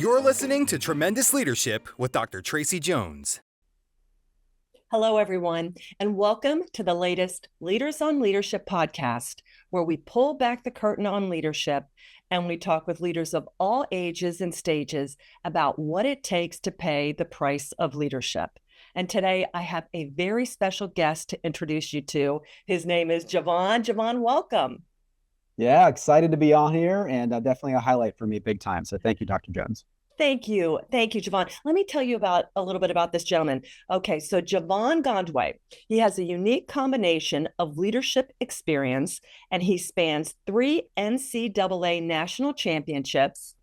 You're listening to Tremendous Leadership with Dr. Tracy Jones. Hello, everyone, and welcome to the latest Leaders on Leadership podcast, where we pull back the curtain on leadership and we talk with leaders of all ages and stages about what it takes to pay the price of leadership. And today I have a very special guest to introduce you to. His name is Jevon. Jevon, welcome. Yeah, excited to be on here, and definitely a highlight for me big time. So thank you, Dr. Jones. Thank you. Thank you, Jevon. Let me tell you about a little bit about this gentleman. Okay, so Jevon Gondwe, he has a unique combination of leadership experience, and he spans 3 NCAA national championships,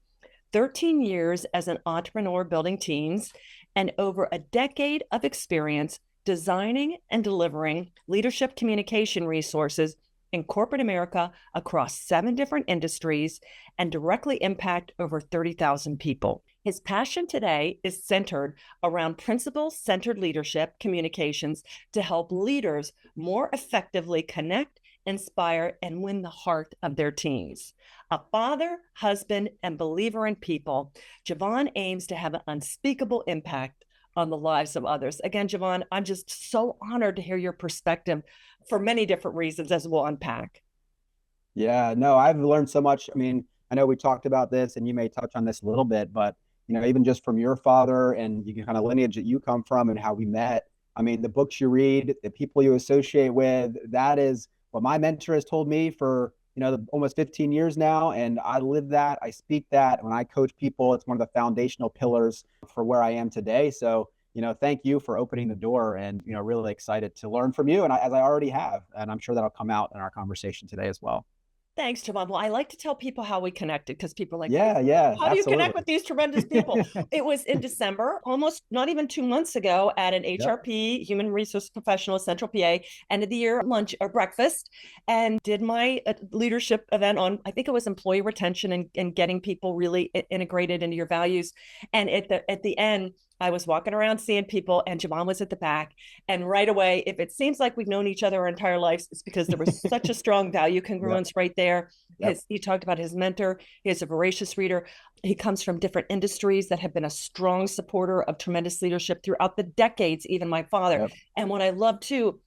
13 years as an entrepreneur building teams, and over a decade of experience designing and delivering leadership communication resources in corporate America across 7 different industries and directly impact over 30,000 people. His passion today is centered around principle-centered leadership communications to help leaders more effectively connect, inspire, and win the heart of their teams. A father, husband, and believer in people, Jevon aims to have an unspeakable impact on the lives of others. Again, Jevon, I'm just so honored to hear your perspective for many different reasons, as we'll unpack. Yeah, no, I've learned so much. I mean, I know we talked about this and you may touch on this a little bit, but even just from your father and you can kind of lineage that you come from and how we met. I mean, the books you read, the people you associate with, that is what my mentor has told me for, almost 15 years now. And I live that, I speak that. When I coach people, it's one of the foundational pillars for where I am today. So, thank you for opening the door and, really excited to learn from you. And as I already have, and I'm sure that'll come out in our conversation today as well. Thanks, Jevon. Well, I like to tell people how we connected because people are like, yeah, how absolutely. do you connect with these tremendous people? It was in December, almost not even 2 months ago at an HRP, Human Resource Professional, Central PA, end of the year lunch or breakfast, and did my leadership event on, I think it was employee retention and getting people really integrated into your values. And at the end, I was walking around seeing people and Jevon was at the back. And right away, if it seems like we've known each other our entire lives, it's because there was such a strong value congruence right there. He talked about his mentor. He is a voracious reader. He comes from different industries that have been a strong supporter of tremendous leadership throughout the decades, even my father. And what I love too,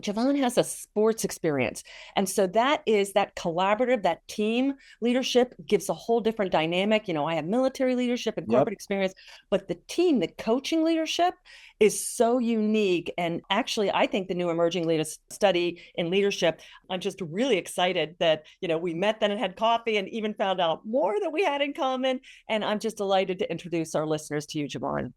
Jevon has a sports experience. And so that is that collaborative, that team leadership gives a whole different dynamic. I have military leadership and corporate experience, but the team, the coaching leadership is so unique. And actually, I think the new emerging leaders study in leadership, I'm just really excited that, we met then and had coffee and even found out more that we had in common. And I'm just delighted to introduce our listeners to you, Jevon.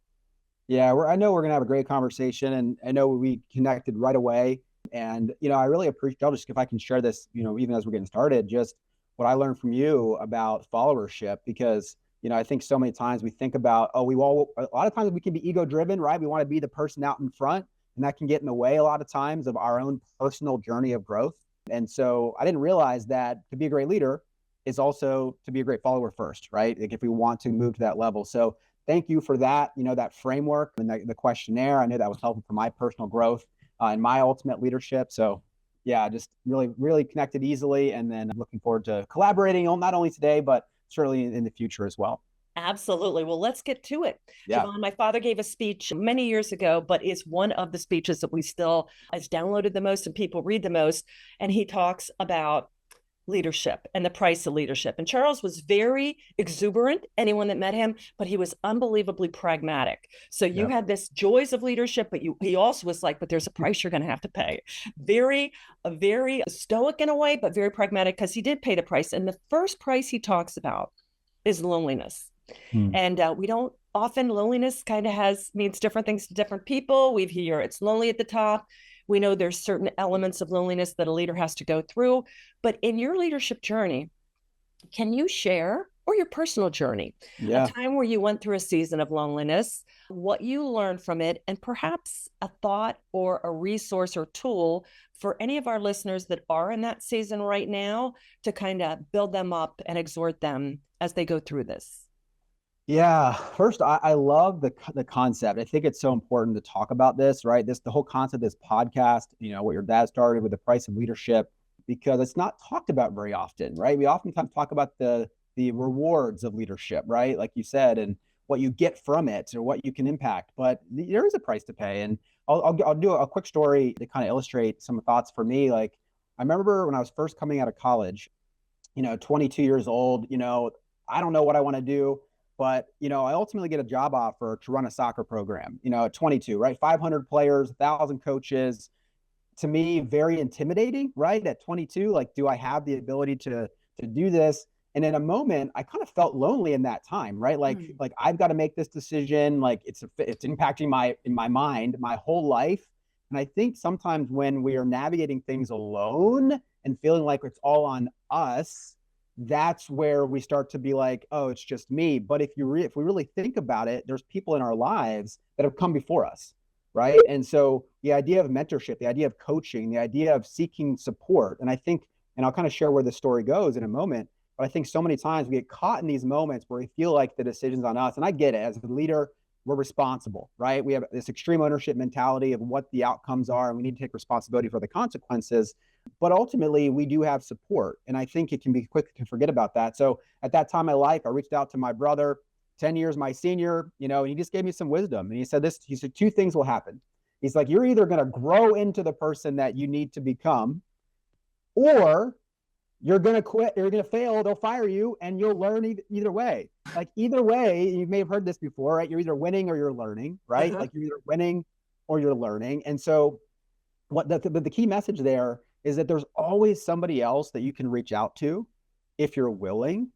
Yeah, I know we're going to have a great conversation, and I know we connected right away. And, I really appreciate, I'll just, if I can share this, even as we're getting started, just what I learned from you about followership, because, I think so many times we think about, a lot of times we can be ego driven, right? We want to be the person out in front, and that can get in the way a lot of times of our own personal journey of growth. And so I didn't realize that to be a great leader is also to be a great follower first, right? Like if we want to move to that level. So thank you for that, that framework and the questionnaire. I knew that was helpful for my personal growth. And my ultimate leadership. So yeah, just really, really connected easily. And then I'm looking forward to collaborating on not only today, but certainly in the future as well. Absolutely. Well, let's get to it. Yeah. Jevon, my father gave a speech many years ago, but is one of the speeches that we still has downloaded the most and people read the most. And he talks about leadership and the price of leadership. And Charles was very exuberant, anyone that met him, but he was unbelievably pragmatic. So you had this joys of leadership, but he also was like, but there's a price you're going to have to pay. Very stoic in a way, but very pragmatic because he did pay the price. And the first price he talks about is loneliness. And we don't often, loneliness kind of means different things to different people. We hear it's lonely at the top. We know there's certain elements of loneliness that a leader has to go through. But in your leadership journey, can you share, or your personal journey, a time where you went through a season of loneliness, what you learned from it, and perhaps a thought or a resource or tool for any of our listeners that are in that season right now to kind of build them up and exhort them as they go through this? Yeah. First, I love the concept. I think it's so important to talk about this, right? The whole concept, this podcast, what your dad started with, the price of leadership, because it's not talked about very often, right? We oftentimes talk about the the rewards of leadership, right? Like you said, and what you get from it or what you can impact. But there is a price to pay. And I'll do a quick story to kind of illustrate some thoughts for me. Like I remember when I was first coming out of college, 22 years old, I don't know what I want to do, but, I ultimately get a job offer to run a soccer program, at 22, right? 500 players, 1,000 coaches. To me, very intimidating, right? At 22, like, do I have the ability to do this? And in a moment, I kind of felt lonely in that time, right? Like I've got to make this decision. Like it's impacting in my mind, my whole life. And I think sometimes when we are navigating things alone and feeling like it's all on us, that's where we start to be like, oh, it's just me. But if we really think about it, there's people in our lives that have come before us, right? And so the idea of mentorship, the idea of coaching, the idea of seeking support, and I think, and I'll kind of share where the story goes in a moment, but I think so many times we get caught in these moments where we feel like the decision's on us. And I get it. As a leader, we're responsible, right? We have this extreme ownership mentality of what the outcomes are, and we need to take responsibility for the consequences. But ultimately, we do have support. And I think it can be quick to forget about that. So at that time in my life, I reached out to my brother, 10 years my senior, and he just gave me some wisdom. And he said two things will happen. He's like, you're either going to grow into the person that you need to become, or you're going to quit, you're going to fail, they'll fire you, and you'll learn either way. Like either way, you may have heard this before, right? You're either winning or you're learning, right? Like you're either winning or you're learning. And so the key message there is that there's always somebody else that you can reach out to if you're willing,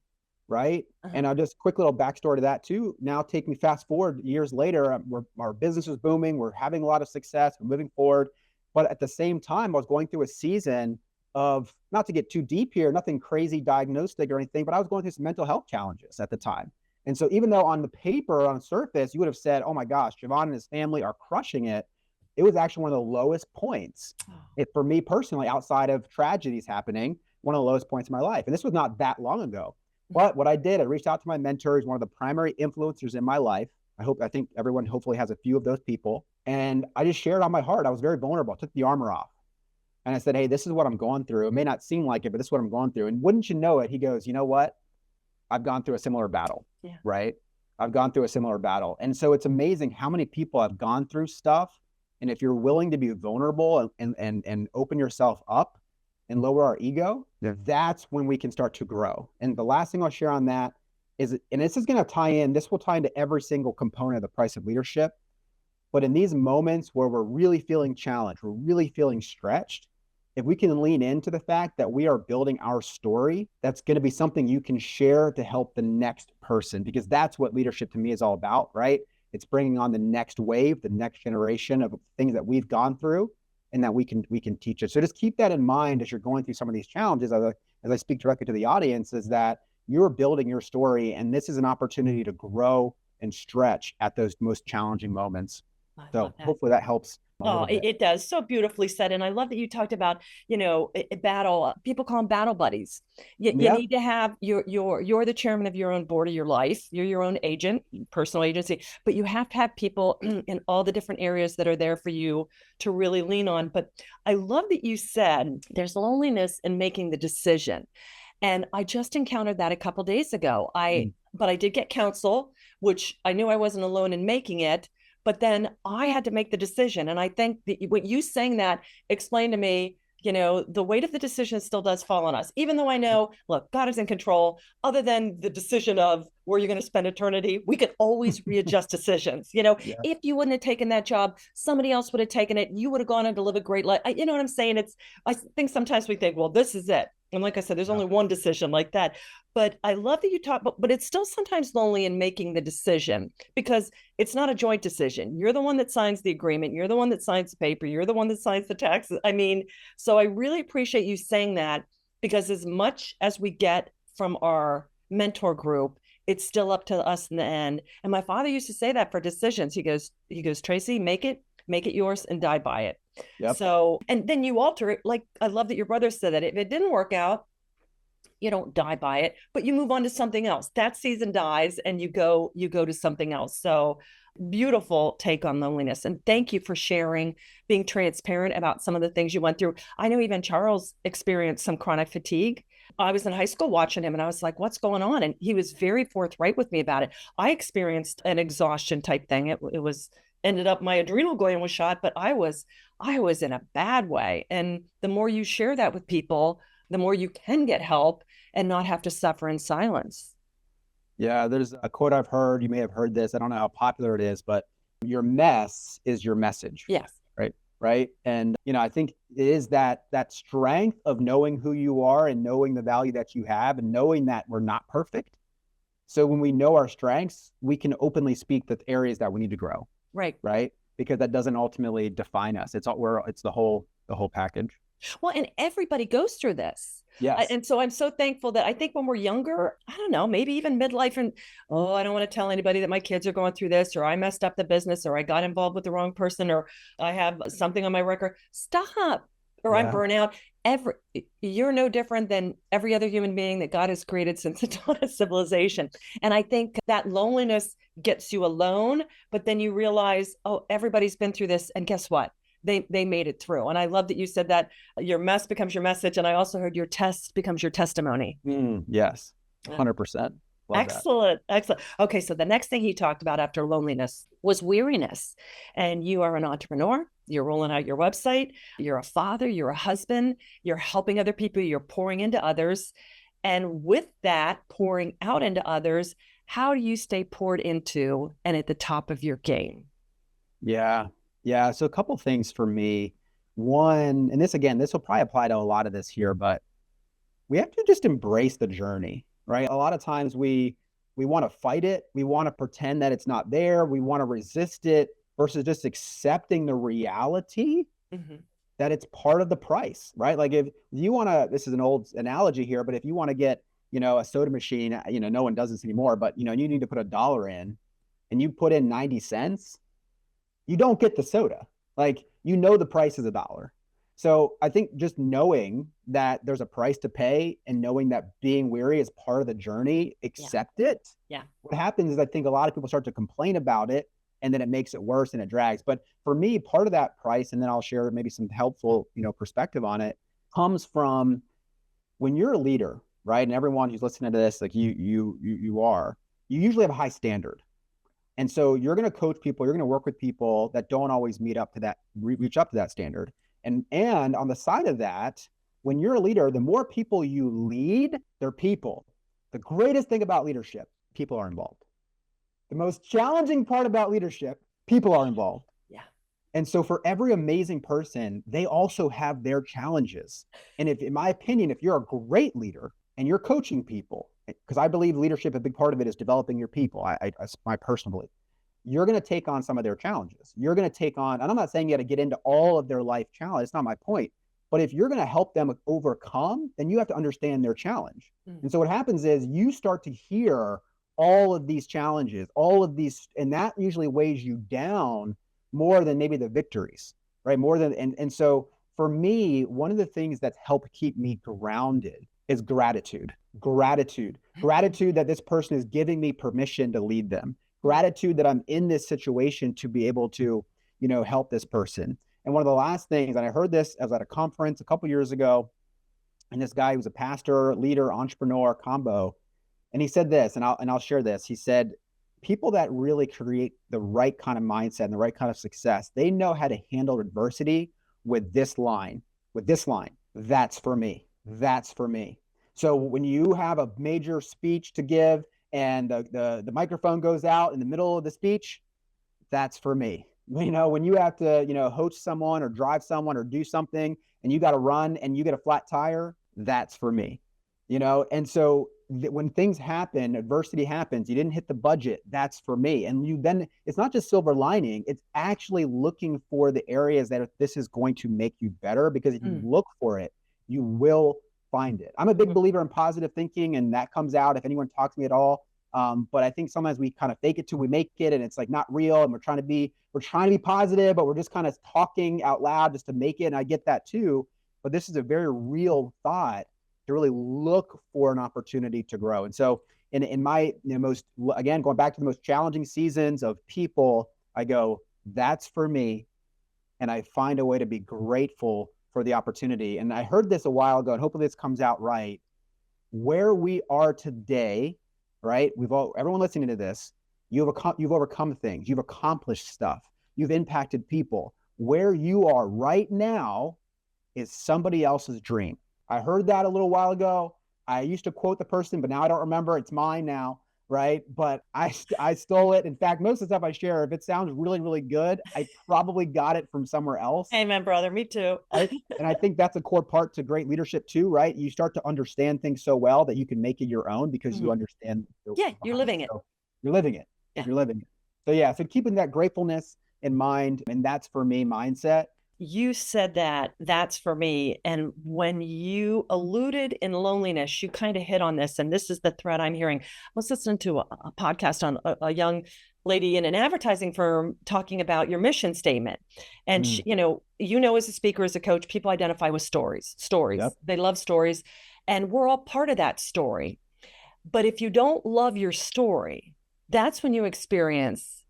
right? And I'll just quick little backstory to that too. Now take me fast forward years later, our business is booming. We're having a lot of success. We're moving forward. But at the same time, I was going through a season of, not to get too deep here, nothing crazy diagnostic or anything, but I was going through some mental health challenges at the time. And so even though on the paper, on the surface, you would have said, oh my gosh, Jevon and his family are crushing it, it was actually one of the lowest points for me personally, outside of tragedies happening, one of the lowest points in my life. And this was not that long ago. But what I did, I reached out to my mentor. He's one of the primary influencers in my life. I think everyone hopefully has a few of those people. And I just shared on my heart. I was very vulnerable. I took the armor off. And I said, hey, this is what I'm going through. It may not seem like it, but this is what I'm going through. And wouldn't you know it, he goes, you know what? I've gone through a similar battle, right? I've gone through a similar battle. And so it's amazing how many people have gone through stuff. And if you're willing to be vulnerable and open yourself up and lower our ego, that's when we can start to grow. And the last thing I'll share on that is, and this is going to tie in, this will tie into every single component of the price of leadership. But in these moments where we're really feeling challenged, we're really feeling stretched, if we can lean into the fact that we are building our story, that's going to be something you can share to help the next person, because that's what leadership to me is all about, right? It's bringing on the next wave, the next generation of things that we've gone through and that we can teach it. So just keep that in mind as you're going through some of these challenges, as I speak directly to the audience, is that you're building your story, and this is an opportunity to grow and stretch at those most challenging moments. So hopefully that helps. Oh, it does. So beautifully said. And I love that you talked about, battle. People call them battle buddies. You need to have you're the chairman of your own board of your life. You're your own agent, personal agency, but you have to have people in all the different areas that are there for you to really lean on. But I love that you said there's loneliness in making the decision. And I just encountered that a couple of days ago. But I did get counsel, which I knew I wasn't alone in making it. But then I had to make the decision. And I think that what you saying that explained to me, the weight of the decision still does fall on us, even though I know, look, God is in control. Other than the decision of where you're going to spend eternity, we could always readjust decisions. If you wouldn't have taken that job, somebody else would have taken it. You would have gone on to live a great life. You know what I'm saying? I think sometimes we think, well, this is it. And like I said, there's only one decision like that. But I love that you talk, but it's still sometimes lonely in making the decision, because it's not a joint decision. You're the one that signs the agreement. You're the one that signs the paper. You're the one that signs the taxes. So I really appreciate you saying that, because as much as we get from our mentor group, it's still up to us in the end. And my father used to say that for decisions. He goes, Tracy, make it yours and die by it. Yep. So, and then you alter it. Like, I love that your brother said that if it didn't work out, you don't die by it, but you move on to something else. That season dies and you go to something else. So Beautiful take on loneliness. And thank you for sharing, being transparent about some of the things you went through. I know even Charles experienced some chronic fatigue. I was in high school watching him and I was like, what's going on? And he was very forthright with me about it. I experienced an exhaustion type thing. It was ended up my adrenal gland was shot, but I was in a bad way. And the more you share that with people, the more you can get help and not have to suffer in silence. Yeah, there's a quote I've heard. You may have heard this. I don't know how popular it is, but your mess is your message. Yes. Right. Right. And, I think it is that strength of knowing who you are and knowing the value that you have and knowing that we're not perfect. So when we know our strengths, we can openly speak the areas that we need to grow. Right. Right. Because that doesn't ultimately define us. It's the whole package. Well, and everybody goes through this. Yes. And so I'm so thankful that I think when we're younger, I don't know, maybe even midlife and, I don't want to tell anybody that my kids are going through this, or I messed up the business, or I got involved with the wrong person, or I have something on my record. Stop. Or I'm burnout. You're no different than every other human being that God has created since the dawn of civilization. And I think that loneliness gets you alone, but then you realize, everybody's been through this. And guess what? They made it through. And I love that you said that your mess becomes your message. And I also heard your test becomes your testimony. Yes, 100%. Excellent. Okay. So the next thing he talked about after loneliness was weariness. And you are an entrepreneur. You're rolling out your website. You're a father. You're a husband. You're helping other people. You're pouring into others. And with that pouring out into others, how do you stay poured into and at the top of your game? Yeah. So a couple of things for me. One, and this will probably apply to a lot of this here, but we have to just embrace the journey, right? A lot of times we want to fight it. We want to pretend that it's not there. We want to resist it versus just accepting the reality that it's part of the price, right? Like if you want to, this is an old analogy here, but if you want to get, a soda machine, no one does this anymore, but you need to put $1 in and you put in 90 cents, you don't get the soda. Like, the price is $1. So I think just knowing that there's a price to pay and knowing that being weary is part of the journey, accept it. Yeah. What happens is I think a lot of people start to complain about it and then it makes it worse and it drags. But for me, part of that price, and then I'll share maybe some helpful, perspective on it, comes from when you're a leader, right? And everyone who's listening to this, like you usually have a high standard. And so you're going to coach people, you're going to work with people that don't always reach up to that standard. And on the side of that, when you're a leader, the more people you lead, they're people. The greatest thing about leadership, people are involved. The most challenging part about leadership, people are involved. Yeah. And so for every amazing person, they also have their challenges. And in my opinion, if you're a great leader and you're coaching people, because I believe leadership, a big part of it is developing your people. That's my personal belief. You're going to take on some of their challenges. You're going to take on, and I'm not saying you got to get into all of their life challenges. It's not my point. But if you're going to help them overcome, then you have to understand their challenge. And so what happens is you start to hear all of these challenges, all of these, and that usually weighs you down more than maybe the victories, right? More than, and so for me, one of the things that's helped keep me grounded is gratitude that this person is giving me permission to lead them, gratitude that I'm in this situation to be able to, help this person. And one of the last things, and I heard this, I was at a conference a couple years ago, and this guy who's a pastor, leader, entrepreneur combo, and he said this, and I'll share this. He said, people that really create the right kind of mindset and the right kind of success, they know how to handle adversity with this line, that's for me. So when you have a major speech to give and the microphone goes out in the middle of the speech, that's for me. When you have to, host someone or drive someone or do something and you got to run and you get a flat tire, that's for me. And so when things happen, adversity happens, you didn't hit the budget, that's for me. And then it's not just silver lining, it's actually looking for the areas that this is going to make you better, because if you look for it, you will find it. I'm a big believer in positive thinking, and that comes out if anyone talks to me at all. But I think sometimes we kind of fake it till we make it, and it's like not real, and we're trying to be positive, but we're just kind of talking out loud just to make it. And I get that too. But this is a very real thought to really look for an opportunity to grow. And so in my most, again, going back to the most challenging seasons of people, I go, that's for me. And I find a way to be grateful for the opportunity. And I heard this a while ago, and hopefully this comes out right. Where we are today, right? Everyone listening to this, you've overcome things, you've accomplished stuff, you've impacted people. Where you are right now is somebody else's dream. I heard that a little while ago. I used to quote the person, but now I don't remember. It's mine now, right? But I stole it. In fact, most of the stuff I share, if it sounds really, really good, I probably got it from somewhere else. Amen, brother. Me too. Right? And I think that's a core part to great leadership too, right? You start to understand things so well that you can make it your own because you understand. You're living it. So you're living it. Yeah. You're living it. So yeah, so keeping that gratefulness in mind, and that's for me mindset. You said that's for me. And when you alluded in loneliness, you kind of hit on this. And this is the thread I'm hearing. I was listening to a podcast on a young lady in an advertising firm talking about your mission statement. And she, as a speaker, as a coach, people identify with stories. Yep. They love stories. And we're all part of that story. But if you don't love your story, that's when you experience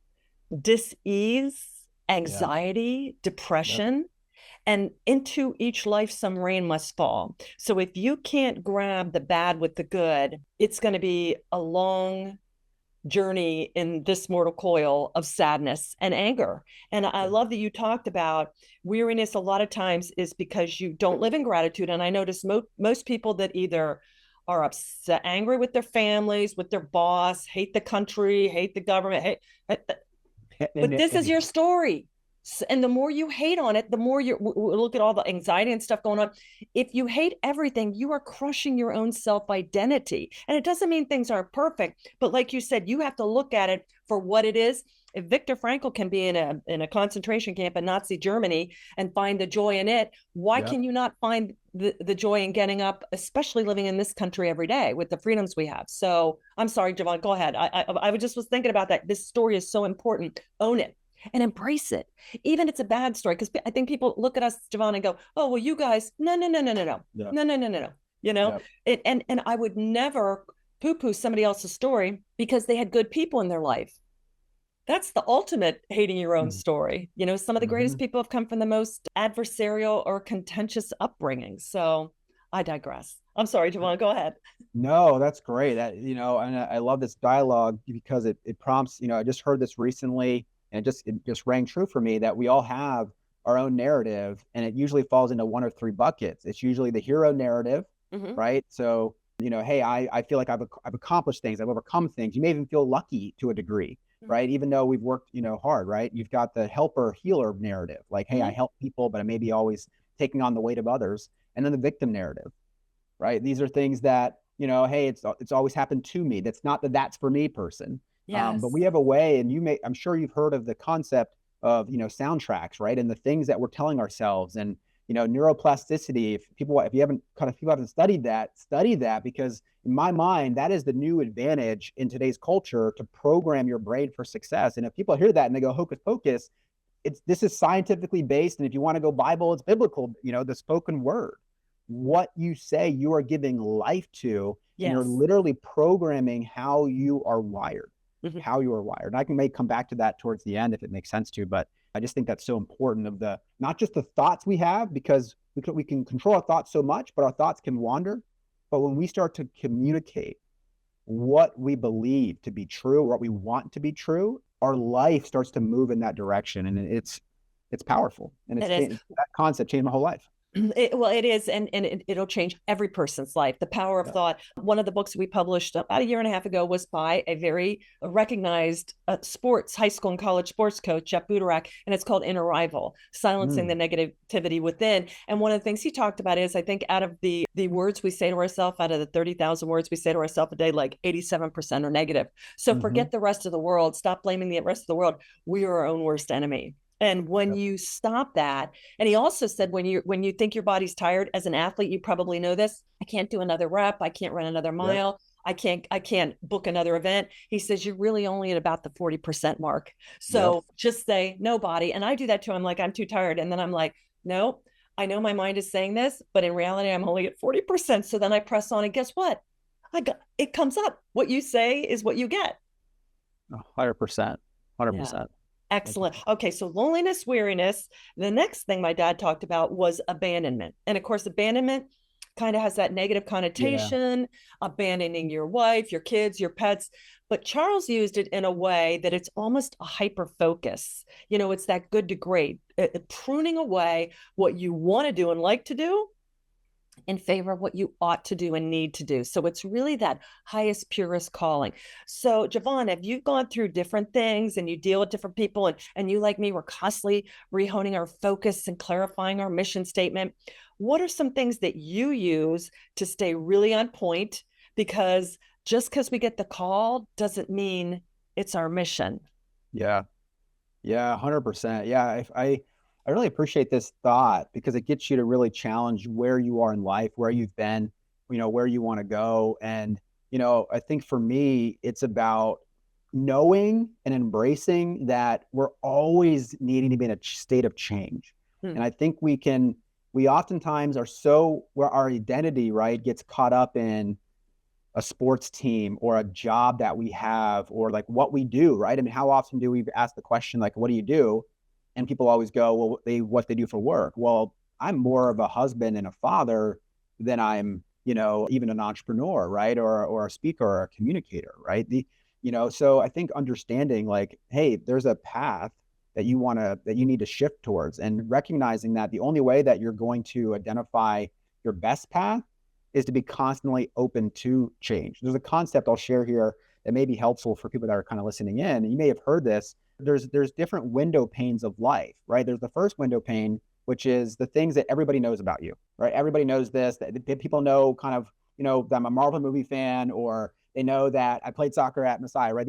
dis-ease, anxiety, depression, and into each life some rain must fall. So if you can't grab the bad with the good, it's going to be a long journey in this mortal coil of sadness and anger. And I love that you talked about weariness a lot of times is because you don't live in gratitude. And I notice most people that either are upset, angry with their families, with their boss, hate the country, hate the government, but this is your story. And the more you hate on it, the more you look at all the anxiety and stuff going on. If you hate everything, you are crushing your own self-identity. And it doesn't mean things aren't perfect, but like you said, you have to look at it for what it is. If Viktor Frankl can be in a concentration camp in Nazi Germany and find the joy in it, why can you not find the joy in getting up, especially living in this country every day with the freedoms we have? So I'm sorry, Jevon, go ahead. I was thinking about that. This story is so important. Own it and embrace it. Even if it's a bad story, because I think people look at us, Jevon, and go, oh, well, you guys, no. And I would never poo-poo somebody else's story because they had good people in their life. That's the ultimate hating your own story. Some of the greatest people have come from the most adversarial or contentious upbringing. So I digress. I'm sorry, Jevon, go ahead. No, that's great. And I love this dialogue because it prompts, I just heard this recently and it just rang true for me that we all have our own narrative, and it usually falls into one or three buckets. It's usually the hero narrative, right? So, hey, I feel like I've accomplished things. I've overcome things. You may even feel lucky to a degree. Right. Even though we've worked, hard, right? You've got the helper healer narrative, like, hey, I help people, but I may be always taking on the weight of others. And then the victim narrative, right? These are things that, hey, it's always happened to me. That's not that's for me person. Yes. But we have a way, and I'm sure you've heard of the concept of, soundtracks, right? And the things that we're telling ourselves, and, neuroplasticity. If people haven't studied that, study that, because in my mind, that is the new advantage in today's culture to program your brain for success. And if people hear that and they go hocus pocus, this is scientifically based. And if you want to go Bible, it's biblical, the spoken word. What you say, you are giving life to, and you're literally programming how you are wired, how you are wired. And I may come back to that towards the end if it makes sense to, but I just think that's so important of not just the thoughts we have, because we can control our thoughts so much, but our thoughts can wander. But when we start to communicate what we believe to be true, or what we want to be true, our life starts to move in that direction. And it's powerful. And that concept changed my whole life. It is, and it'll change every person's life. The power of thought. One of the books we published about a year and a half ago was by a very recognized high school and college sports coach, Jeff Budorak, and it's called Inner Rival, Silencing the Negativity Within. And one of the things he talked about is, I think out of the words we say to ourselves, out of the 30,000 words we say to ourselves a day, like 87% are negative. So forget the rest of the world. Stop blaming the rest of the world. We are our own worst enemy. And when you stop that, and he also said, when you think your body's tired as an athlete, you probably know this. I can't do another rep. I can't run another mile. I can't book another event. He says, you're really only at about the 40% mark. So just say no, body. And I do that too. I'm like, I'm too tired. And then I'm like, no, I know my mind is saying this, but in reality, I'm only at 40%. So then I press on, and guess what? it comes up. What you say is what you get. 100%. Yeah. 100%. Excellent. Okay, so loneliness, weariness. The next thing my dad talked about was abandonment. And of course, abandonment kind of has that negative connotation, abandoning your wife, your kids, your pets. But Charles used it in a way that it's almost a hyper focus. It's that good to great, pruning away what you want to do and like to do in favor of what you ought to do and need to do. So it's really that highest, purest calling. So, Jevon, have you gone through different things and you deal with different people, and you, like me, were constantly rehoning our focus and clarifying our mission statement? What are some things that you use to stay really on point? Because just because we get the call doesn't mean it's our mission. Yeah. Yeah. 100%. Yeah. I really appreciate this thought because it gets you to really challenge where you are in life, where you've been, where you want to go. And, I think for me, it's about knowing and embracing that we're always needing to be in a state of change. And I think we oftentimes are where our identity, right, gets caught up in a sports team or a job that we have or like what we do, right? I mean, how often do we ask the question, like, what do you do? And people always go, well, what they do for work. Well, I'm more of a husband and a father than I'm, even an entrepreneur, right? Or a speaker or a communicator, right? So I think understanding like, hey, there's a path that you need to shift towards, and recognizing that the only way that you're going to identify your best path is to be constantly open to change. There's a concept I'll share here that may be helpful for people that are kind of listening in. And you may have heard this. There's different window panes of life, right? There's the first window pane, which is the things that everybody knows about you, right? Everybody knows this, that people know kind of, that I'm a Marvel movie fan, or they know that I played soccer at Messiah, right?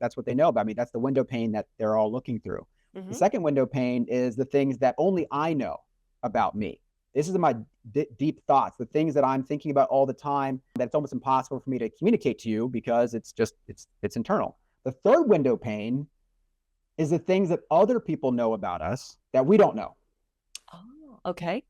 That's what they know about me. That's the window pane that they're all looking through. Mm-hmm. The second window pane is the things that only I know about me. This is my deep thoughts, the things that I'm thinking about all the time, that it's almost impossible for me to communicate to you because it's internal. The third window pane is the things that other people know about us that we don't know. Oh, okay.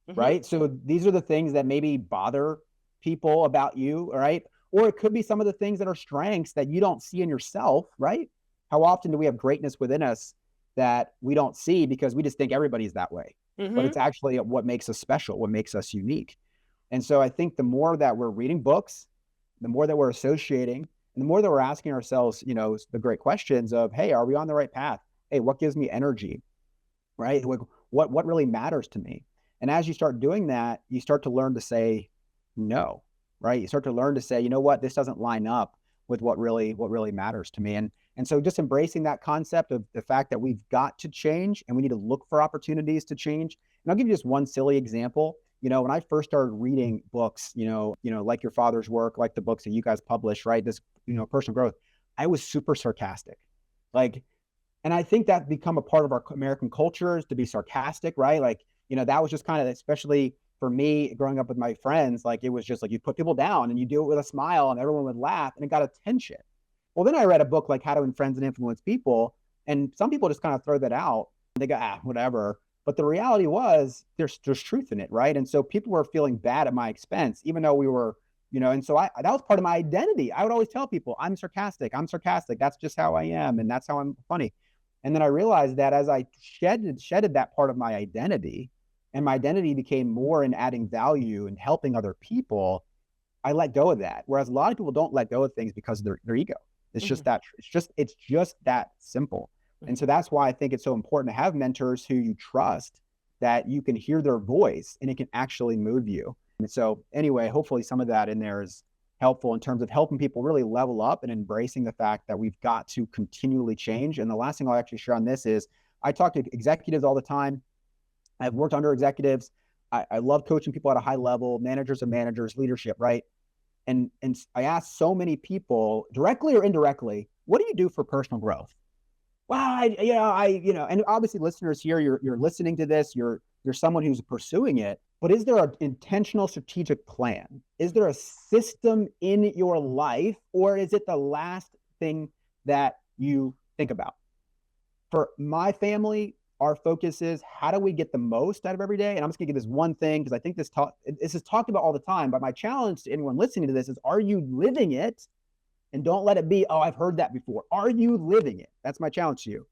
Mm-hmm. Right? So these are the things that maybe bother people about you, right? Or it could be some of the things that are strengths that you don't see in yourself, right? How often do we have greatness within us that we don't see because we just think everybody's that way? Mm-hmm. But it's actually what makes us special, what makes us unique. And so I think the more that we're reading books, the more that we're associating, and the more that we're asking ourselves, the great questions of, hey, are we on the right path? Hey, what gives me energy, right? What really matters to me? And as you start doing that, you start to learn to say no, right? You start to learn to say, you know what, this doesn't line up with what really matters to me. And so just embracing that concept of the fact that we've got to change and we need to look for opportunities to change. And I'll give you just one silly example. When I first started reading books, like Your Father's Work, like the books that you guys publish, right? This, personal growth, I was super sarcastic. And I think that become a part of our American culture is to be sarcastic, right? That was just kind of, especially for me growing up with my friends, it was just you put people down and you do it with a smile and everyone would laugh and it got attention. Well, then I read a book like How to Win Friends and Influence People, and some people just kind of throw that out. They go, whatever. But the reality was there's truth in it, right? And so people were feeling bad at my expense, even though we were, and so that was part of my identity. I would always tell people, I'm sarcastic. That's just how I am. And that's how I'm funny. And then I realized that as I shedded that part of my identity, and my identity became more in adding value and helping other people, I let go of that. Whereas a lot of people don't let go of things because of their ego. It's just that it's just that simple. And so that's why I think it's so important to have mentors who you trust, that you can hear their voice and it can actually move you. And so anyway, hopefully some of that in there is helpful in terms of helping people really level up and embracing the fact that we've got to continually change. And the last thing I'll actually share on this is I talk to executives all the time. I've worked under executives. I love coaching people at a high level, managers of managers, leadership, right? And I ask so many people, directly or indirectly, what do you do for personal growth? Well, and obviously listeners here, you're listening to this, you're someone who's pursuing it, but is there an intentional strategic plan? Is there a system in your life, or is it the last thing that you think about? For my family, our focus is how do we get the most out of every day? And I'm just gonna give this one thing because I think this is talked about all the time. But my challenge to anyone listening to this is, are you living it? And don't let it be, oh, I've heard that before. Are you living it? That's my challenge to you.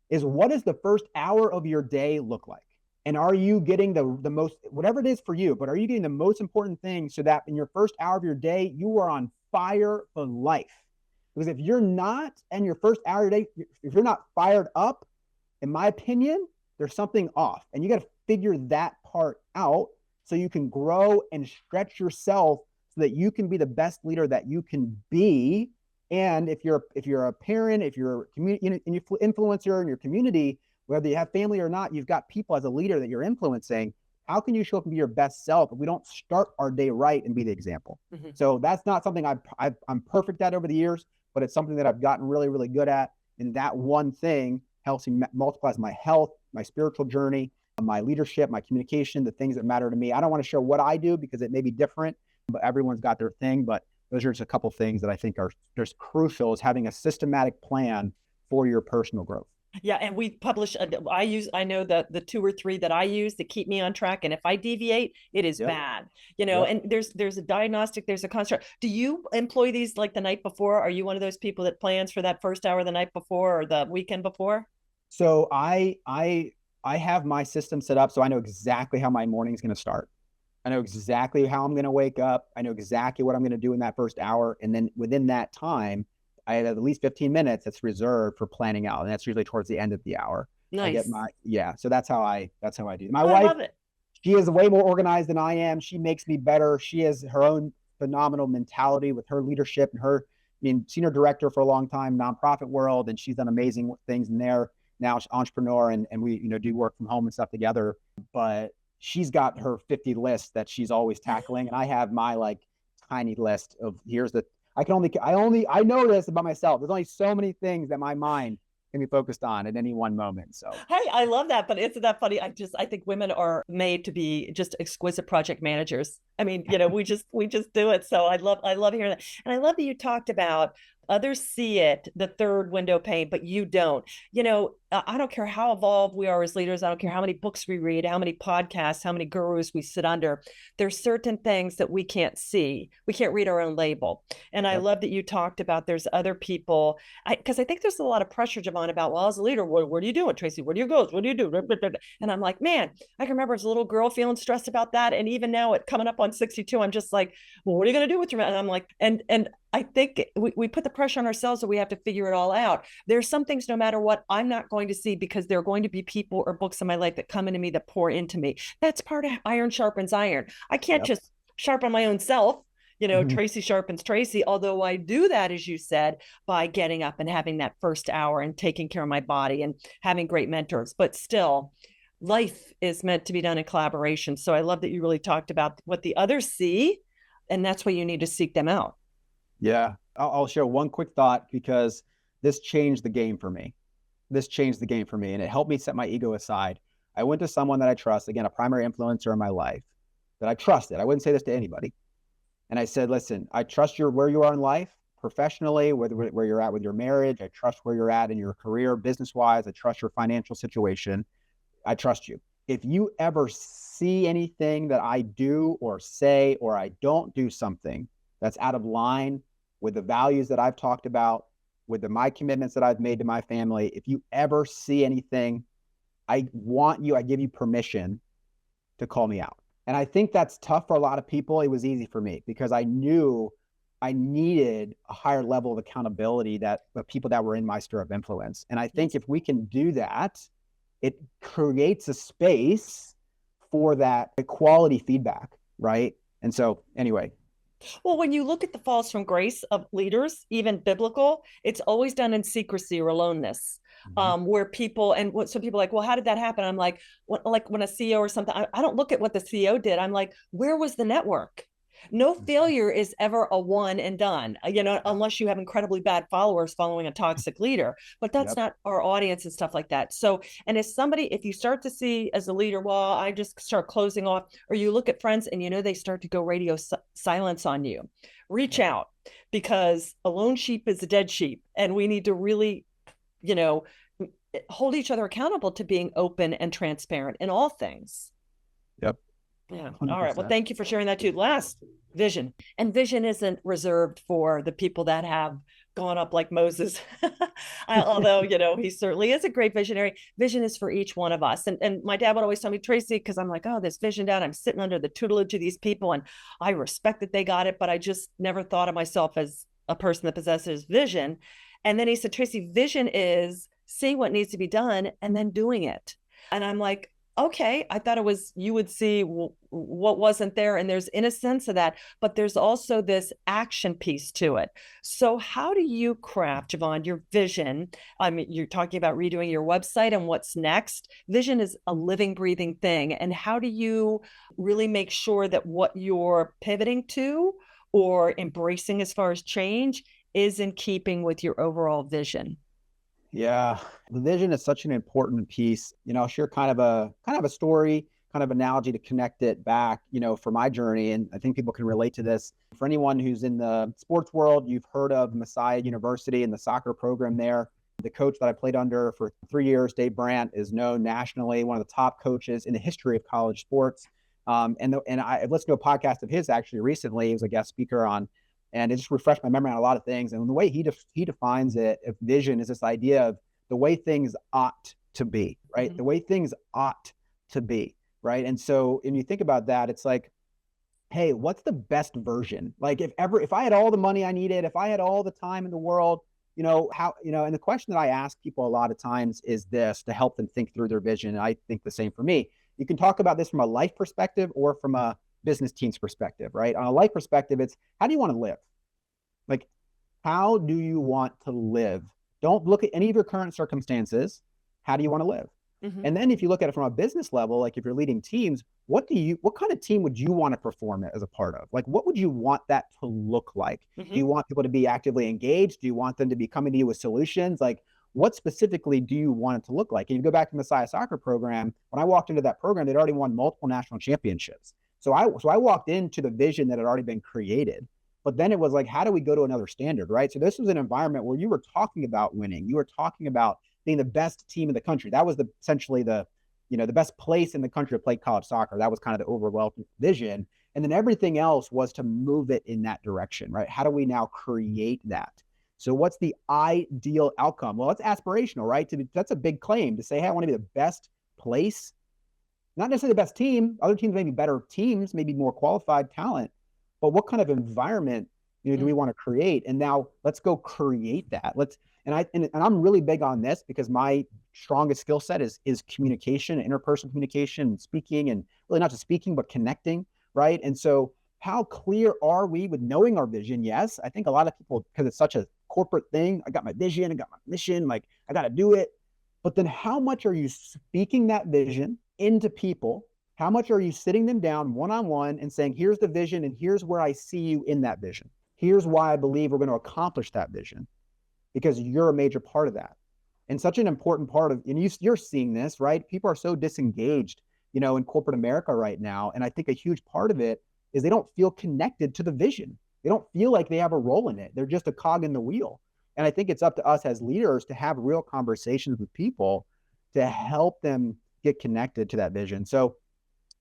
Is what does the first hour of your day look like? And are you getting the most, whatever it is for you, but are you getting the most important thing so that in your first hour of your day, you are on fire for life? Because if you're not, and your first hour of your day, if you're not fired up, in my opinion, there's something off. And you got to figure that part out so you can grow and stretch yourself so that you can be the best leader that you can be. And if you're a parent, if you're a community, and you're influencer in your community, whether you have family or not, you've got people as a leader that you're influencing. How can you show up and be your best self if we don't start our day right and be the example? Mm-hmm. So that's not something I'm perfect at over the years, but it's something that I've gotten really, really good at. And that one thing helps me multiplies my health, my spiritual journey, my leadership, my communication, the things that matter to me. I don't want to share what I do because it may be different, but everyone's got their thing. But those are just a couple of things that I think are just crucial, is having a systematic plan for your personal growth. Yeah. And we publish, I know the 2 or 3 that I use to keep me on track. And if I deviate, it is bad, and there's a diagnostic, there's a construct. Do you employ these like the night before? Are you one of those people that plans for that first hour the night before or the weekend before? So I have my system set up so I know exactly how my morning's going to start. I know exactly how I'm going to wake up. I know exactly what I'm going to do in that first hour. And then within that time, I have at least 15 minutes that's reserved for planning out. And that's usually towards the end of the hour. Nice. So that's how I do. My wife, love it. She is way more organized than I am. She makes me better. She has her own phenomenal mentality with her leadership and her being senior director for a long time, nonprofit world. And she's done amazing things in there. Now she's an entrepreneur and we, do work from home and stuff together, but she's got her 50 lists that she's always tackling. And I have my like tiny list of I know this about myself. There's only so many things that my mind can be focused on at any one moment. So, hey, I love that. But isn't that funny? I think women are made to be just exquisite project managers. I mean, we just do it. So I love hearing that. And I love that you talked about others see it, the third window pane, but you don't. I don't care how evolved we are as leaders. I don't care how many books we read, how many podcasts, how many gurus we sit under. There's certain things that we can't see. We can't read our own label. And I love that you talked about there's other people, because I think there's a lot of pressure, Jevon, about, well, as a leader, what are you doing, Tracy? What are your goals? What do you do? And I'm like, man, I can remember as a little girl feeling stressed about that. And even now coming up on 62, I'm just like, well, what are you going to do with your, and I'm like, and I think we put the pressure on ourselves that we have to figure it all out. There's some things, no matter what, I'm not going to see because there are going to be people or books in my life that come into me, that pour into me. That's part of iron sharpens iron. I can't just sharpen my own self. Tracy sharpens Tracy, although I do that, as you said, by getting up and having that first hour and taking care of my body and having great mentors. But still, life is meant to be done in collaboration. So I love that you really talked about what the others see, and that's why you need to seek them out. Yeah, I'll share one quick thought because this changed the game for me. And it helped me set my ego aside. I went to someone that I trust, again, a primary influencer in my life that I trusted. I wouldn't say this to anybody. And I said, listen, I trust where you are in life, professionally, where you're at with your marriage. I trust where you're at in your career, business-wise. I trust your financial situation. I trust you. If you ever see anything that I do or say, or I don't do something that's out of line with the values that I've talked about, with my commitments that I've made to my family, if you ever see anything, I give you permission to call me out. And I think that's tough for a lot of people. It was easy for me because I knew I needed a higher level of accountability that the people that were in my sphere of influence. And I think if we can do that, it creates a space for that quality feedback, right? And so anyway. Well, when you look at the falls from grace of leaders, even biblical, it's always done in secrecy or aloneness, where people, so people are like, well, how did that happen? I'm like, when a CEO or something, I don't look at what the CEO did. I'm like, where was the network? No failure is ever a one and done, unless you have incredibly bad followers following a toxic leader, but that's not our audience and stuff like that. So, and if you start to see as a leader, well, I just start closing off, or you look at friends and they start to go radio silence on you, reach out, because a lone sheep is a dead sheep. And we need to really, hold each other accountable to being open and transparent in all things. Yep. Yeah. 100%. All right. Well, thank you for sharing that too. Last, vision. And vision isn't reserved for the people that have gone up like Moses. Although, he certainly is a great visionary. Vision is for each one of us. And my dad would always tell me, Tracy, because I'm like, oh, this vision, Dad, I'm sitting under the tutelage of these people and I respect that they got it, but I just never thought of myself as a person that possesses vision. And then he said, Tracy, vision is seeing what needs to be done and then doing it. And I'm like, okay, I thought it was you would see what wasn't there. And there's in a sense of that, but there's also this action piece to it. So how do you craft, Jevon, your vision? I mean, you're talking about redoing your website and what's next. Vision is a living, breathing thing. And how do you really make sure that what you're pivoting to or embracing as far as change is in keeping with your overall vision? Yeah, the vision is such an important piece. I'll share kind of a story, kind of analogy to connect it back, for my journey. And I think people can relate to this. For anyone who's in the sports world, you've heard of Messiah University and the soccer program there. The coach that I played under for 3 years, Dave Brandt, is known nationally, one of the top coaches in the history of college sports. And I listened to a podcast of his actually recently. He was a guest speaker on. And it just refreshed my memory on a lot of things. And the way he defines it, if vision is this idea of the way things ought to be, right? Mm-hmm. The way things ought to be, right? And so when you think about that, it's like, hey, what's the best version? Like if I had all the money I needed, if I had all the time in the world, and the question that I ask people a lot of times is this to help them think through their vision. And I think the same for me. You can talk about this from a life perspective or from a business team's perspective, right? On a life perspective, it's how do you want to live? Like, how do you want to live? Don't look at any of your current circumstances. How do you want to live? Mm-hmm. And then if you look at it from a business level, like if you're leading teams, what kind of team would you want to perform as a part of? Like, what would you want that to look like? Mm-hmm. Do you want people to be actively engaged? Do you want them to be coming to you with solutions? Like, what specifically do you want it to look like? And you go back to the Messiah Soccer program. When I walked into that program, they'd already won multiple national championships. So I walked into the vision that had already been created, but then it was like, how do we go to another standard, right? So this was an environment where you were talking about winning. You were talking about being the best team in the country. That was essentially the best place in the country to play college soccer. That was kind of the overwhelming vision. And then everything else was to move it in that direction, right? How do we now create that? So what's the ideal outcome? Well, it's aspirational, right? That's a big claim to say, hey, I want to be the best place. Not necessarily the best team. Other teams may be better teams, maybe more qualified talent. But what kind of environment do we want to create? And now let's go create that. And I'm really big on this because my strongest skill set is communication, interpersonal communication, and speaking, and really not just speaking, but connecting, right? And so how clear are we with knowing our vision? Yes, I think a lot of people, because it's such a corporate thing, I got my vision, I got my mission, like I got to do it. But then how much are you speaking that vision into people? How much are you sitting them down one-on-one and saying, here's the vision and here's where I see you in that vision. Here's why I believe we're going to accomplish that vision, because you're a major part of that. And such an important part of, and you're seeing this, right? People are so disengaged, in corporate America right now. And I think a huge part of it is they don't feel connected to the vision. They don't feel like they have a role in it. They're just a cog in the wheel. And I think it's up to us as leaders to have real conversations with people to help them get connected to that vision. So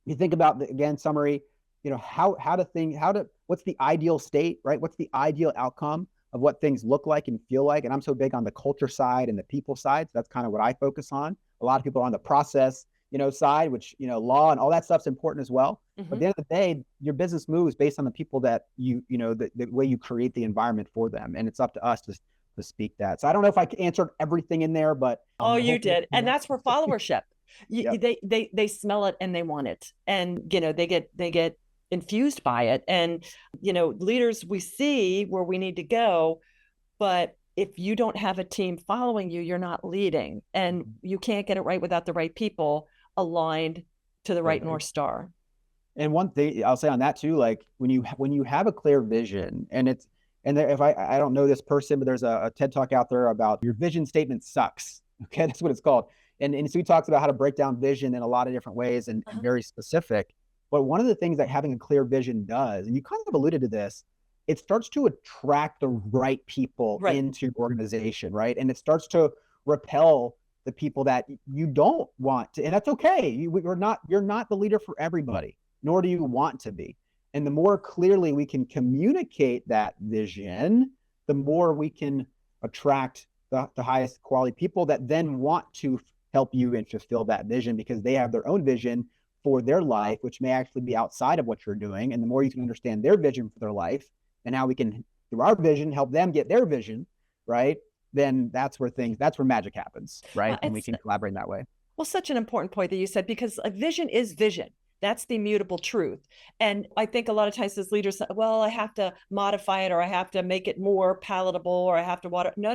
you think about summary, what's the ideal state, right? What's the ideal outcome of what things look like and feel like? And I'm so big on the culture side and the people side. So that's kind of what I focus on. A lot of people are on the process, side, which, law and all that stuff's important as well. Mm-hmm. But at the end of the day, your business moves based on the people that the way you create the environment for them. And it's up to us to speak that. So I don't know if I answered everything in there, but. You did. And that's for followership. They smell it and they want it, and they get infused by it. And leaders, we see where we need to go, but if you don't have a team following you, you're not leading, and you can't get it right without the right people aligned to the right North Star. And one thing I'll say on that too, like when you have a clear vision, if I don't know this person, but there's a TED Talk out there about your vision statement sucks. Okay, that's what it's called. And so he talks about how to break down vision in a lot of different ways and very specific. But one of the things that having a clear vision does, and you kind of alluded to this, it starts to attract the right people into your organization, right? And it starts to repel the people that you don't want to, and that's okay. You're not the leader for everybody, nor do you want to be. And the more clearly we can communicate that vision, the more we can attract the highest quality people that then want to help you and fulfill that vision, because they have their own vision for their life, which may actually be outside of what you're doing. And the more you can understand their vision for their life and how we can, through our vision, help them get their vision, right? Then that's where magic happens, right? And we can collaborate in that way. Well, such an important point that you said, because a vision is vision. That's the immutable truth. And I think a lot of times as leaders say, well, I have to modify it, or I have to make it more palatable, or I have to water. No.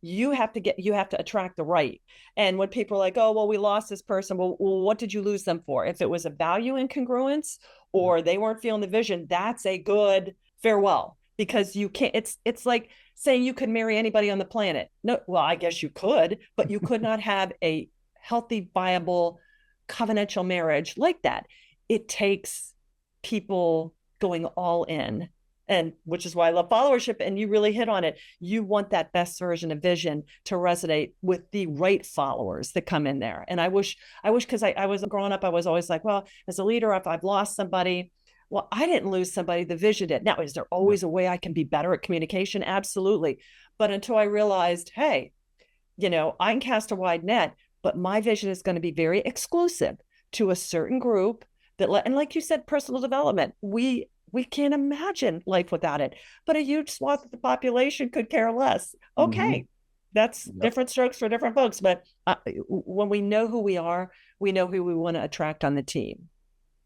You have to attract the right. And when people are like, oh, well, we lost this person. Well, what did you lose them for? If it was a value incongruence or they weren't feeling the vision, that's a good farewell, because you can't, it's like saying you could marry anybody on the planet. No, well, I guess you could, but you could not have a healthy, viable, covenantal marriage like that. It takes people going all in, and which is why I love followership. And you really hit on it. You want that best version of vision to resonate with the right followers that come in there. And I wish, because I was growing up, I was always like, well, as a leader, if I've lost somebody, well, I didn't lose somebody, the vision did. Now, is there always a way I can be better at communication? Absolutely. But until I realized, hey, I can cast a wide net, but my vision is going to be very exclusive to a certain group and like you said, personal development, we can't imagine life without it, but a huge swath of the population could care less. Okay. That's different strokes for different folks. But when we know who we are, we know who we want to attract on the team.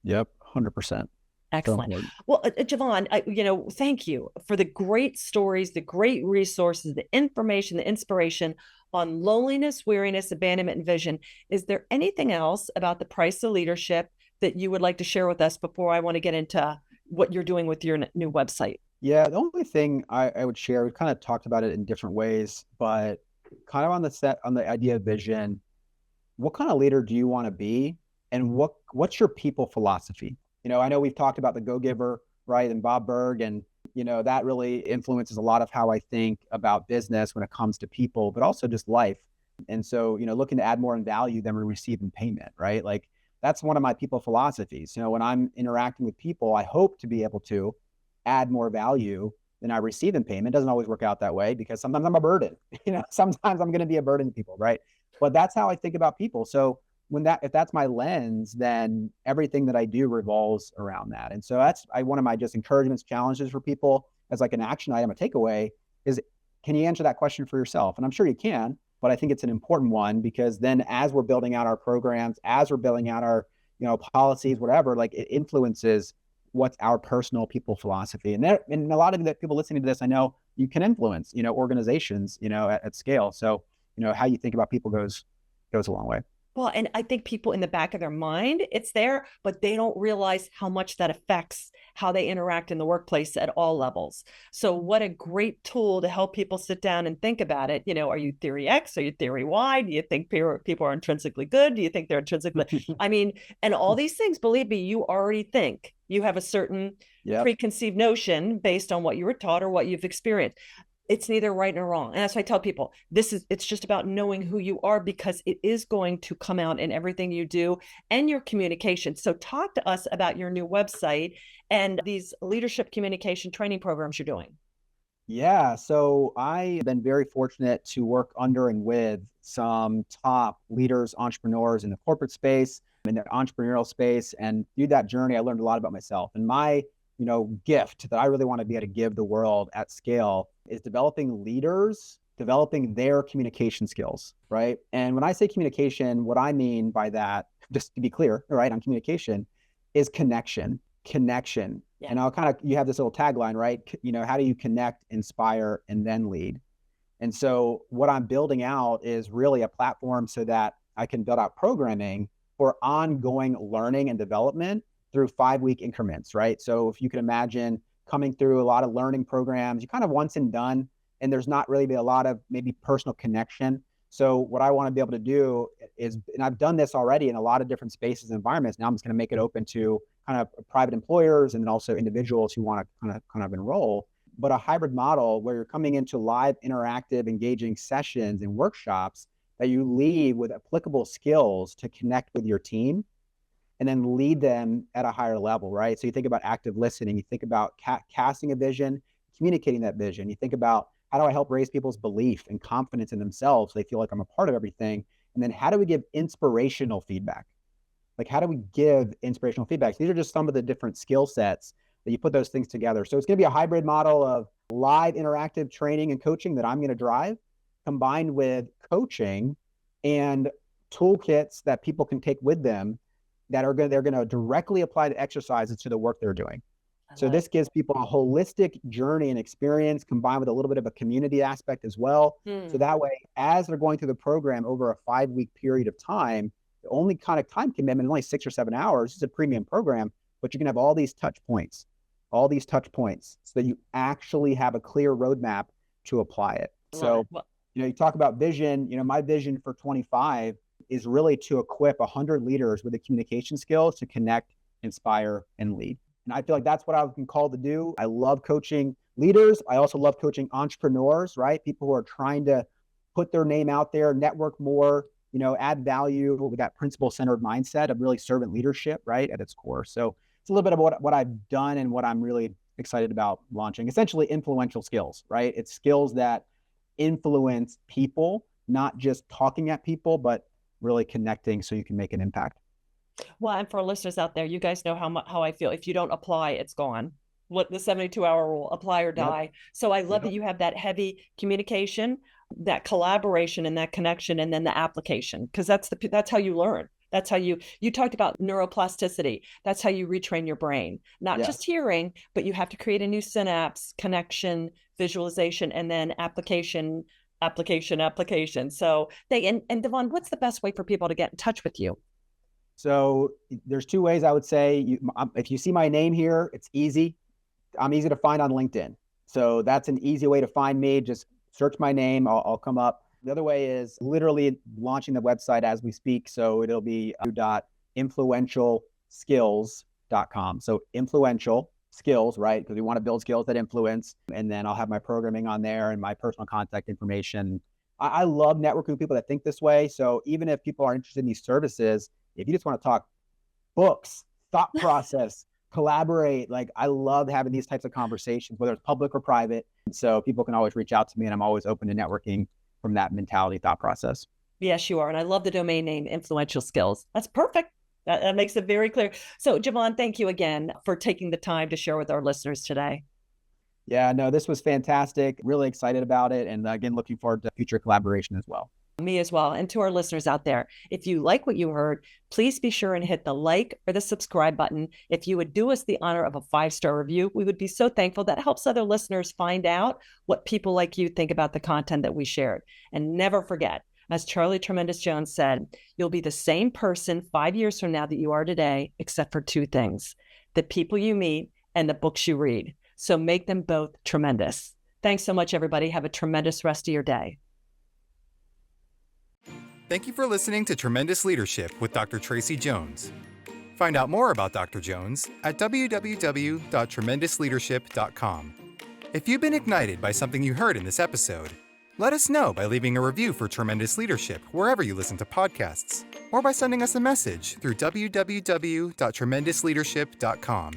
Yep. 100%. Excellent. Well, Jevon, thank you for the great stories, the great resources, the information, the inspiration on loneliness, weariness, abandonment, and vision. Is there anything else about the price of leadership that you would like to share with us before I want to get into what you're doing with your new website? Yeah, the only thing I would share, we kind of talked about it in different ways, but kind of on the idea of vision, what kind of leader do you want to be? And what's your people philosophy? I know we've talked about the Go-Giver, right? And Bob Berg, and that really influences a lot of how I think about business when it comes to people, but also just life. And so, looking to add more in value than we receive in payment, right? Like that's one of my people philosophies. When I'm interacting with people, I hope to be able to add more value than I receive in payment. It doesn't always work out that way, because sometimes I'm a burden, sometimes I'm going to be a burden to people, right? But that's how I think about people. So if that's my lens, then everything that I do revolves around that. And so that's one of my just encouragements, challenges for people as like an action item, a takeaway is, can you answer that question for yourself? And I'm sure you can, but I think it's an important one, because then as we're building out our programs, as we're building out our, policies, whatever, like it influences what's our personal people philosophy. And a lot of the people listening to this, I know you can influence, organizations, at scale. So, how you think about people goes a long way. Well, and I think people in the back of their mind, it's there, but they don't realize how much that affects how they interact in the workplace at all levels. So what a great tool to help people sit down and think about it. Are you theory X? Are you theory Y? Do you think people are intrinsically good? Do you think they're intrinsically, and all these things, believe me, you already think. You have a certain preconceived notion based on what you were taught or what you've experienced. It's neither right nor wrong. And that's why I tell people, it's just about knowing who you are, because it is going to come out in everything you do and your communication. So talk to us about your new website and these leadership communication training programs you're doing. Yeah. So I've been very fortunate to work under and with some top leaders, entrepreneurs in the corporate space, in the entrepreneurial space. And through that journey, I learned a lot about myself. And my gift that I really want to be able to give the world at scale is developing leaders, developing their communication skills, right? And when I say communication, what I mean by that, just to be clear, right, on communication, is connection. Yeah. And you have this little tagline, right? How do you connect, inspire, and then lead? And so what I'm building out is really a platform so that I can build out programming for ongoing learning and development through 5-week increments, right? So if you can imagine coming through a lot of learning programs, you kind of once and done, and there's not really a lot of maybe personal connection. So what I want to be able to do is, and I've done this already in a lot of different spaces and environments. Now I'm just going to make it open to kind of private employers and then also individuals who want to kind of enroll, but a hybrid model where you're coming into live, interactive, engaging sessions and workshops that you leave with applicable skills to connect with your team and then lead them at a higher level, right? So you think about active listening, you think about casting a vision, communicating that vision. You think about, how do I help raise people's belief and confidence in themselves so they feel like I'm a part of everything? And then how do we give inspirational feedback? Like, how do we give inspirational feedback? So these are just some of the different skill sets that you put those things together. So it's going to be a hybrid model of live interactive training and coaching that I'm going to drive, combined with coaching and toolkits that people can take with them that they're going to directly apply the exercises to the work they're doing. So this gives people a holistic journey and experience combined with a little bit of a community aspect as well. So that way, as they're going through the program over a 5-week period of time, the only kind of time commitment, only 6 or 7 hours, it's a premium program, but you can have all these touch points so that you actually have a clear roadmap to apply it. So, you talk about vision, my vision for 25 is really to equip 100 leaders with the communication skills to connect, inspire, and lead. And I feel like that's what I've been called to do. I love coaching leaders. I also love coaching entrepreneurs, right? People who are trying to put their name out there, network more, add value with that principle-centered mindset of really servant leadership, right, at its core. So it's a little bit of what I've done and what I'm really excited about launching. Essentially influential skills, right? It's skills that influence people, not just talking at people, but really connecting so you can make an impact. Well, and for listeners out there, you guys know how I feel. If you don't apply, it's gone. What the 72-hour rule, apply or die. Yep. So I love that you have that heavy communication, that collaboration and that connection, and then the application, because that's how you learn. That's how you talked about neuroplasticity. That's how you retrain your brain, not just hearing, but you have to create a new synapse, connection, visualization, and then application. So and Jevon, what's the best way for people to get in touch with you? So there's 2 ways I would say. If you see my name here, it's easy. I'm easy to find on LinkedIn. So that's an easy way to find me. Just search my name. I'll come up. The other way is literally launching the website as we speak. So it'll be influentialskills.com. So influential skills, right? Because we want to build skills that influence. And then I'll have my programming on there and my personal contact information. I love networking with people that think this way. So even if people are interested in these services, if you just want to talk books, thought process, collaborate, like I love having these types of conversations, whether it's public or private. So people can always reach out to me, and I'm always open to networking from that mentality, thought process. Yes, you are. And I love the domain name, Influential Skills. That's perfect. That makes it very clear. So Jevon, thank you again for taking the time to share with our listeners today. Yeah, no, this was fantastic. Really excited about it. And again, looking forward to future collaboration as well. Me as well. And to our listeners out there, if you like what you heard, please be sure and hit the like or the subscribe button. If you would do us the honor of a 5-star review, we would be so thankful. That helps other listeners find out what people like you think about the content that we shared. And never forget, as Charlie Tremendous Jones said, you'll be the same person 5 years from now that you are today, except for 2 things: the people you meet and the books you read. So make them both tremendous. Thanks so much, everybody. Have a tremendous rest of your day. Thank you for listening to Tremendous Leadership with Dr. Tracy Jones. Find out more about Dr. Jones at www.tremendousleadership.com. If you've been ignited by something you heard in this episode, let us know by leaving a review for Tremendous Leadership wherever you listen to podcasts, or by sending us a message through www.tremendousleadership.com.